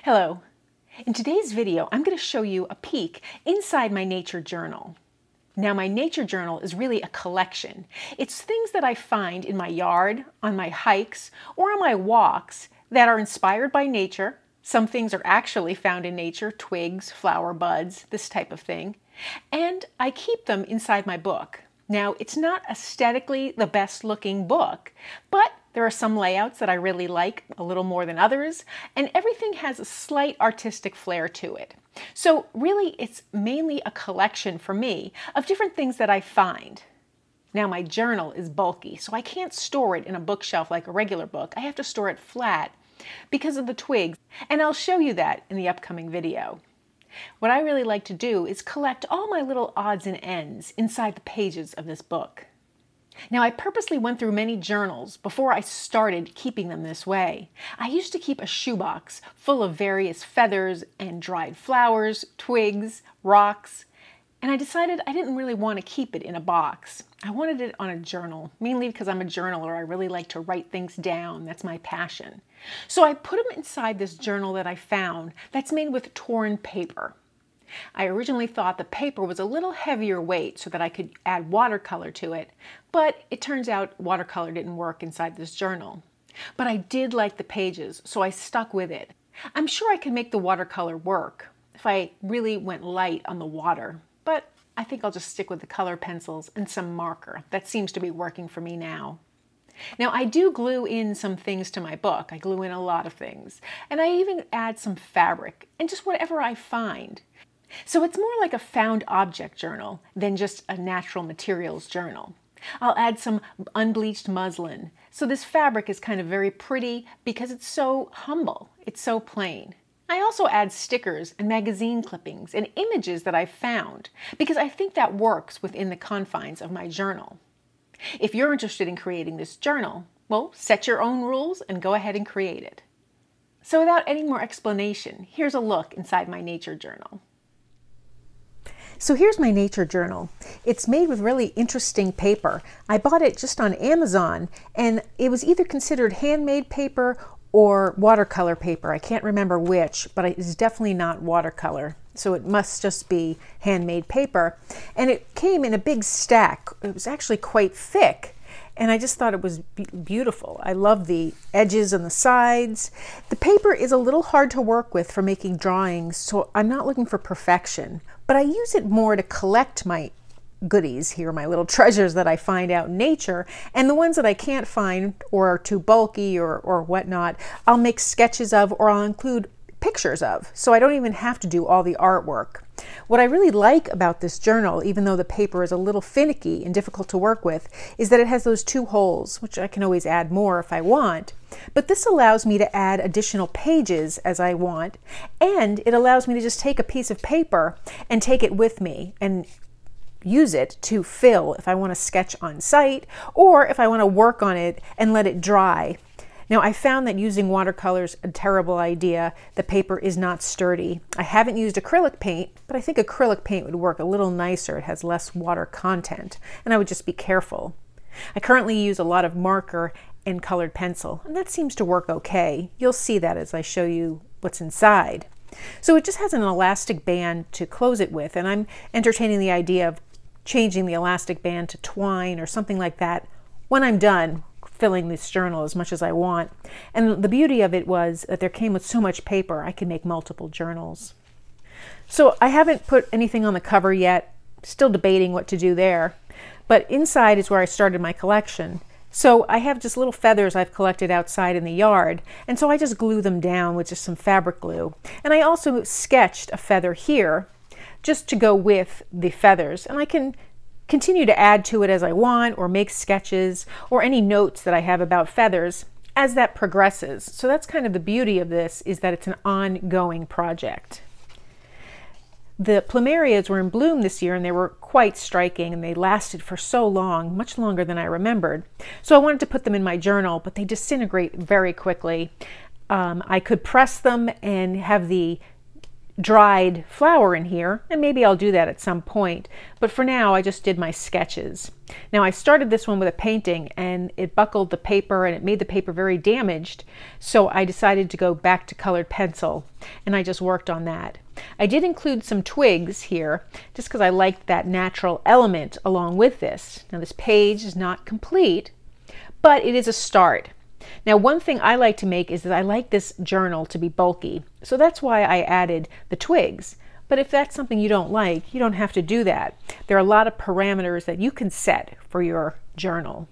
Hello. In today's video, I'm going to show you a peek inside my nature journal. Now, my nature journal is really a collection. It's things that I find in my yard, on my hikes, or on my walks that are inspired by nature. Some things are actually found in nature, twigs, flower buds, this type of thing. And I keep them inside my book. Now, it's not aesthetically the best looking book, but there are some layouts that I really like a little more than others, and everything has a slight artistic flair to it. So really, it's mainly a collection for me of different things that I find. Now, my journal is bulky, so I can't store it in a bookshelf like a regular book. I have to store it flat because of the twigs, and I'll show you that in the upcoming video. What I really like to do is collect all my little odds and ends inside the pages of this book. Now, I purposely went through many journals before I started keeping them this way. I used to keep a shoebox full of various feathers and dried flowers, twigs, rocks, and I decided I didn't really want to keep it in a box. I wanted it on a journal, mainly because I'm a journaler. I really like to write things down. That's my passion. So I put them inside this journal that I found that's made with torn paper. I originally thought the paper was a little heavier weight so that I could add watercolor to it, but it turns out watercolor didn't work inside this journal. But I did like the pages, so I stuck with it. I'm sure I could make the watercolor work if I really went light on the water, but I think I'll just stick with the color pencils and some marker. That seems to be working for me now. Now, I do glue in some things to my book. I glue in a lot of things, and I even add some fabric and just whatever I find. So it's more like a found object journal than just a natural materials journal. I'll add some unbleached muslin. So this fabric is kind of very pretty because it's so humble. It's so plain. I also add stickers and magazine clippings and images that I've found because I think that works within the confines of my journal. If you're interested in creating this journal, well, set your own rules and go ahead and create it. So without any more explanation, here's a look inside my nature journal. So here's my nature journal. It's made with really interesting paper. I bought it just on Amazon, and it was either considered handmade paper or watercolor paper. I can't remember which, but it's definitely not watercolor. So it must just be handmade paper. And it came in a big stack. It was actually quite thick. And I just thought it was beautiful. I love the edges and the sides. The paper is a little hard to work with for making drawings, so I'm not looking for perfection, but I use it more to collect my goodies here, my little treasures that I find out in nature, and the ones that I can't find or are too bulky or whatnot, I'll make sketches of or I'll include pictures of, so I don't even have to do all the artwork. What I really like about this journal, even though the paper is a little finicky and difficult to work with, is that it has those two holes, which I can always add more if I want. But this allows me to add additional pages as I want, and it allows me to just take a piece of paper and take it with me and use it to fill if I want to sketch on site or if I want to work on it and let it dry. Now, I found that using watercolor is a terrible idea. The paper is not sturdy. I haven't used acrylic paint, but I think acrylic paint would work a little nicer. It has less water content, and I would just be careful. I currently use a lot of marker and colored pencil, and that seems to work okay. You'll see that as I show you what's inside. So it just has an elastic band to close it with, and I'm entertaining the idea of changing the elastic band to twine or something like that when I'm done filling this journal as much as I want. And the beauty of it was that there came with so much paper, I could make multiple journals. So I haven't put anything on the cover yet, still debating what to do there. But inside is where I started my collection. So I have just little feathers I've collected outside in the yard, and so I just glue them down with just some fabric glue. And I also sketched a feather here just to go with the feathers, and I can continue to add to it as I want or make sketches or any notes that I have about feathers as that progresses. So that's kind of the beauty of this, is that it's an ongoing project. The Plumerias were in bloom this year, and they were quite striking, and they lasted for so long, much longer than I remembered. So I wanted to put them in my journal, but they disintegrate very quickly. I could press them and have the dried flower in here, and maybe I'll do that at some point, but for now I just did my sketches. Now I started this one with a painting and it buckled the paper and it made the paper very damaged, so I decided to go back to colored pencil and I just worked on that. I did include some twigs here just because I liked that natural element along with this. Now this page is not complete, but it is a start. Now one thing I like to make is that I like this journal to be bulky, so that's why I added the twigs. But if that's something you don't like, you don't have to do that. There are a lot of parameters that you can set for your journal.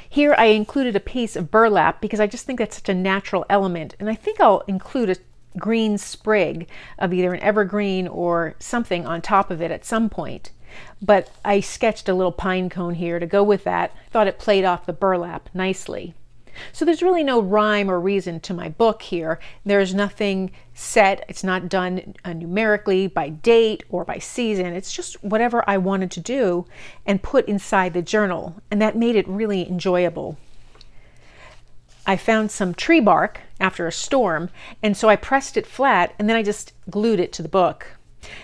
Here I included a piece of burlap because I just think that's such a natural element, and I think I'll include a green sprig of either an evergreen or something on top of it at some point. But I sketched a little pine cone here to go with that. I thought it played off the burlap nicely. So there's really no rhyme or reason to my book here. There's nothing set. It's not done numerically by date or by season. It's just whatever I wanted to do and put inside the journal, and that made it really enjoyable. I found some tree bark after a storm, and so I pressed it flat and then I just glued it to the book.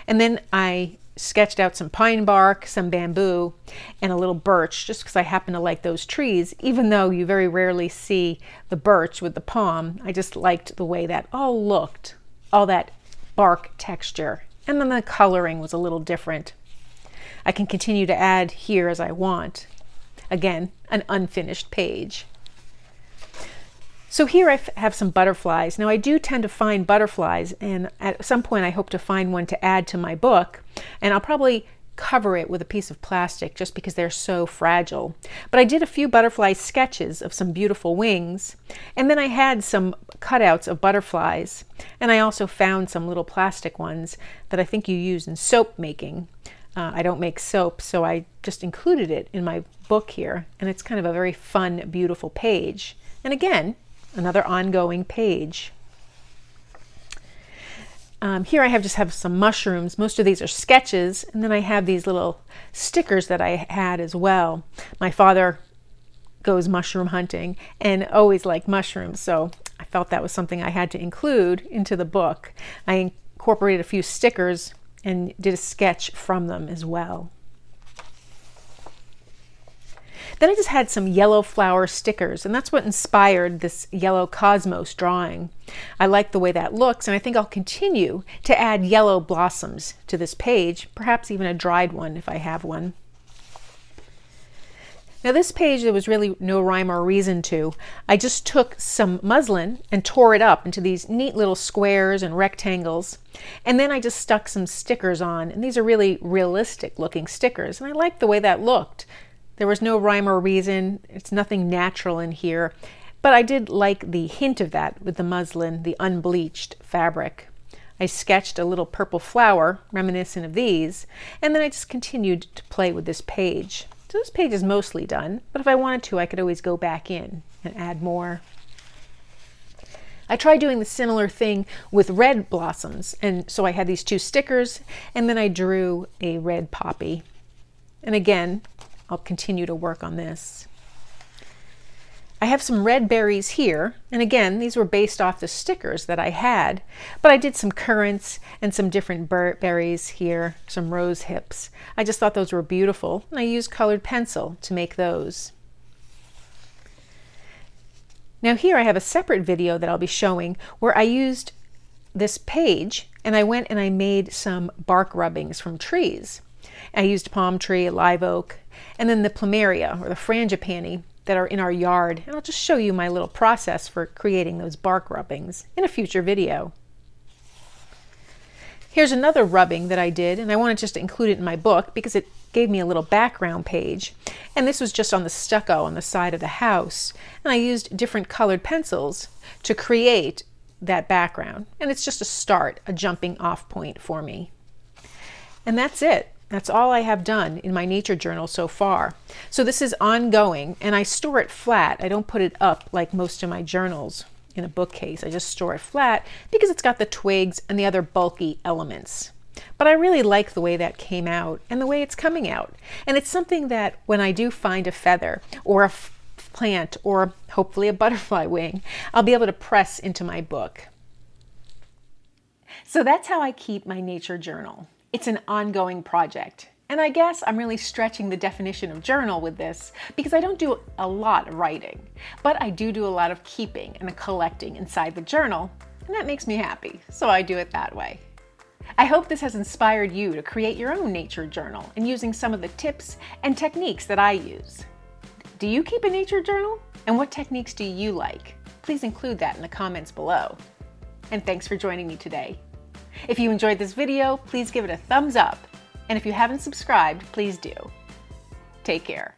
And then I sketched out some pine bark, some bamboo, and a little birch, just because I happen to like those trees, even though you very rarely see the birch with the palm. I just liked the way that all looked, all that bark texture. And then the coloring was a little different. I can continue to add here as I want. Again, an unfinished page. So here I have some butterflies. Now I do tend to find butterflies, and at some point I hope to find one to add to my book, and I'll probably cover it with a piece of plastic just because they're so fragile. But I did a few butterfly sketches of some beautiful wings, and then I had some cutouts of butterflies, and I also found some little plastic ones that I think you use in soap making. I don't make soap, so I just included it in my book here, and it's kind of a very fun, beautiful page. And again, another ongoing page. Here I just have some mushrooms. Most of these are sketches, and then I have these little stickers that I had as well. My father goes mushroom hunting and always liked mushrooms, so I felt that was something I had to include into the book. I incorporated a few stickers and did a sketch from them as well. Then I just had some yellow flower stickers, and that's what inspired this yellow cosmos drawing. I like the way that looks, and I think I'll continue to add yellow blossoms to this page, perhaps even a dried one if I have one. Now this page, there was really no rhyme or reason to. I just took some muslin and tore it up into these neat little squares and rectangles, and then I just stuck some stickers on, and these are really realistic looking stickers, and I liked the way that looked. There was no rhyme or reason. It's nothing natural in here, but I did like the hint of that with the muslin, the unbleached fabric. I sketched a little purple flower reminiscent of these, and then I just continued to play with this page. So this page is mostly done, but if I wanted to, I could always go back in and add more. I tried doing the similar thing with red blossoms, and so I had these two stickers, and then I drew a red poppy. And again, I'll continue to work on this. I have some red berries here, and again, these were based off the stickers that I had, but I did some currants and some different berries here, some rose hips. I just thought those were beautiful, and I used colored pencil to make those. Now here I have a separate video that I'll be showing where I used this page, and I went and I made some bark rubbings from trees. I used palm tree, a live oak, and then the plumeria or the frangipani that are in our yard. And I'll just show you my little process for creating those bark rubbings in a future video. Here's another rubbing that I did, and I wanted just to include it in my book because it gave me a little background page. And this was just on the stucco on the side of the house. And I used different colored pencils to create that background. And it's just a start, a jumping off point for me. And that's it. That's all I have done in my nature journal so far. So this is ongoing, and I store it flat. I don't put it up like most of my journals in a bookcase. I just store it flat because it's got the twigs and the other bulky elements. But I really like the way that came out and the way it's coming out. And it's something that when I do find a feather or a plant or hopefully a butterfly wing, I'll be able to press into my book. So that's how I keep my nature journal. It's an ongoing project. And I guess I'm really stretching the definition of journal with this because I don't do a lot of writing, but I do a lot of keeping and collecting inside the journal, and that makes me happy, so I do it that way. I hope this has inspired you to create your own nature journal and using some of the tips and techniques that I use. Do you keep a nature journal? And what techniques do you like? Please include that in the comments below. And thanks for joining me today. If you enjoyed this video, please give it a thumbs up. And if you haven't subscribed, please do. Take care.